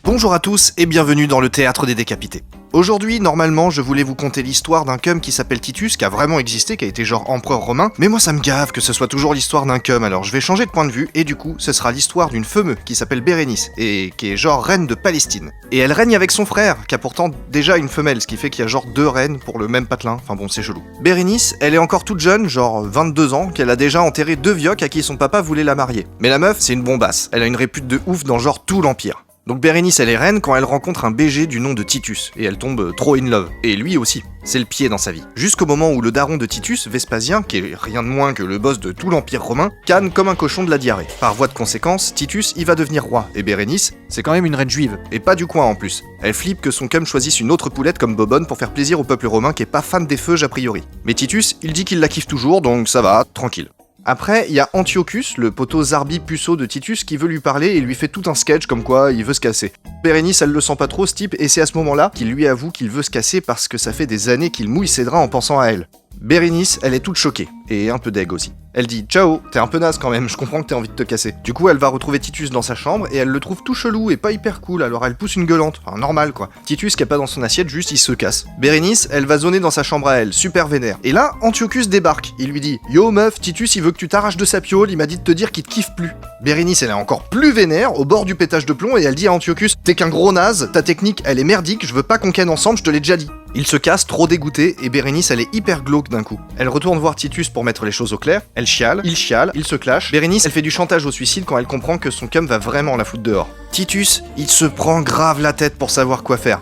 Bonjour à tous et bienvenue dans le théâtre des décapités. Aujourd'hui, normalement, je voulais vous conter l'histoire d'un cum qui s'appelle Titus, qui a vraiment existé, qui a été genre empereur romain, mais moi ça me gave que ce soit toujours l'histoire d'un cum, alors je vais changer de point de vue, et du coup, ce sera l'histoire d'une femeux qui s'appelle Bérénice, et qui est genre reine de Palestine. Et elle règne avec son frère, qui a pourtant déjà une femelle, ce qui fait qu'il y a genre 2 reines pour le même patelin, enfin bon, c'est chelou. Bérénice, elle est encore toute jeune, genre 22 ans, qu'elle a déjà enterré 2 vioques à qui son papa voulait la marier. Mais la meuf, c'est une bombasse, elle a une répute de ouf dans genre tout l'Empire. Donc Bérénice elle est reine quand elle rencontre un BG du nom de Titus, et elle tombe trop in love, et lui aussi, c'est le pied dans sa vie. Jusqu'au moment où le daron de Titus, Vespasien, qui est rien de moins que le boss de tout l'Empire romain, canne comme un cochon de la diarrhée. Par voie de conséquence, Titus il va devenir roi, et Bérénice, c'est quand même une reine juive, et pas du coin en plus. Elle flippe que son cum choisisse une autre poulette comme Bobonne pour faire plaisir au peuple romain qui est pas fan des feuges a priori. Mais Titus, il dit qu'il la kiffe toujours, donc ça va, tranquille. Après, il y a Antiochus, le poteau zarbi puceau de Titus, qui veut lui parler et lui fait tout un sketch comme quoi il veut se casser. Bérénice, elle le sent pas trop ce type, et c'est à ce moment-là qu'il lui avoue qu'il veut se casser parce que ça fait des années qu'il mouille ses draps en pensant à elle. Bérénice, elle est toute choquée, et un peu deg aussi. Elle dit « Ciao, t'es un peu naze quand même, je comprends que t'aies envie de te casser. » Du coup, elle va retrouver Titus dans sa chambre, et elle le trouve tout chelou et pas hyper cool, alors elle pousse une gueulante, enfin normal quoi. Titus qui a pas dans son assiette, juste il se casse. Bérénice, elle va zoner dans sa chambre à elle, super vénère. Et là, Antiochus débarque, il lui dit « Yo meuf, Titus il veut que tu t'arraches de sa piole, il m'a dit de te dire qu'il te kiffe plus. » Bérénice, elle est encore plus vénère, au bord du pétage de plomb, et elle dit à Antiochus « T'es qu'un gros naze, ta technique elle est merdique, je veux pas qu'on ken ensemble, je te l'ai déjà dit. » Il se casse, trop dégoûté, et Bérénice elle est hyper glauque d'un coup. Elle retourne voir Titus pour mettre les choses au clair, elle chiale, il se clash. Bérénice elle fait du chantage au suicide quand elle comprend que son cum va vraiment la foutre dehors. Titus, il se prend grave la tête pour savoir quoi faire.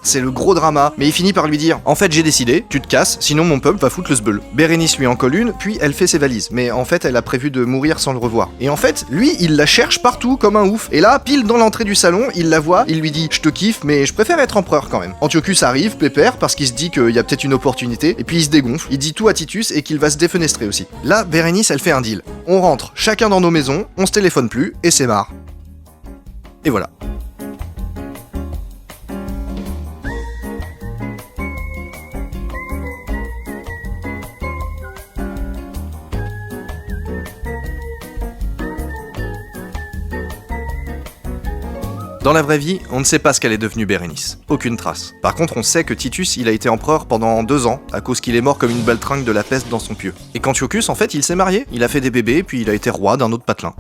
C'est le gros drama, mais il finit par lui dire « En fait j'ai décidé, tu te casses, sinon mon peuple va foutre le sbeul. » Bérénice lui en colle une, puis elle fait ses valises, mais en fait elle a prévu de mourir sans le revoir. Et en fait, lui il la cherche partout comme un ouf, et là, pile dans l'entrée du salon, il la voit, il lui dit « Je te kiffe, mais je préfère être empereur quand même. » Antiochus arrive, pépère, parce qu'il se dit qu'il y a peut-être une opportunité, et puis il se dégonfle, il dit tout à Titus et qu'il va se défenestrer aussi. Là, Bérénice elle fait un deal. On rentre chacun dans nos maisons, on se téléphone plus, et c'est marre. Et voilà. Dans la vraie vie, on ne sait pas ce qu'elle est devenue Bérénice. Aucune trace. Par contre, on sait que Titus, il a été empereur pendant 2 ans, à cause qu'il est mort comme une baltringue de la peste dans son pieu. Et qu'Antiochus, en fait, il s'est marié, il a fait des bébés, puis il a été roi d'un autre patelin.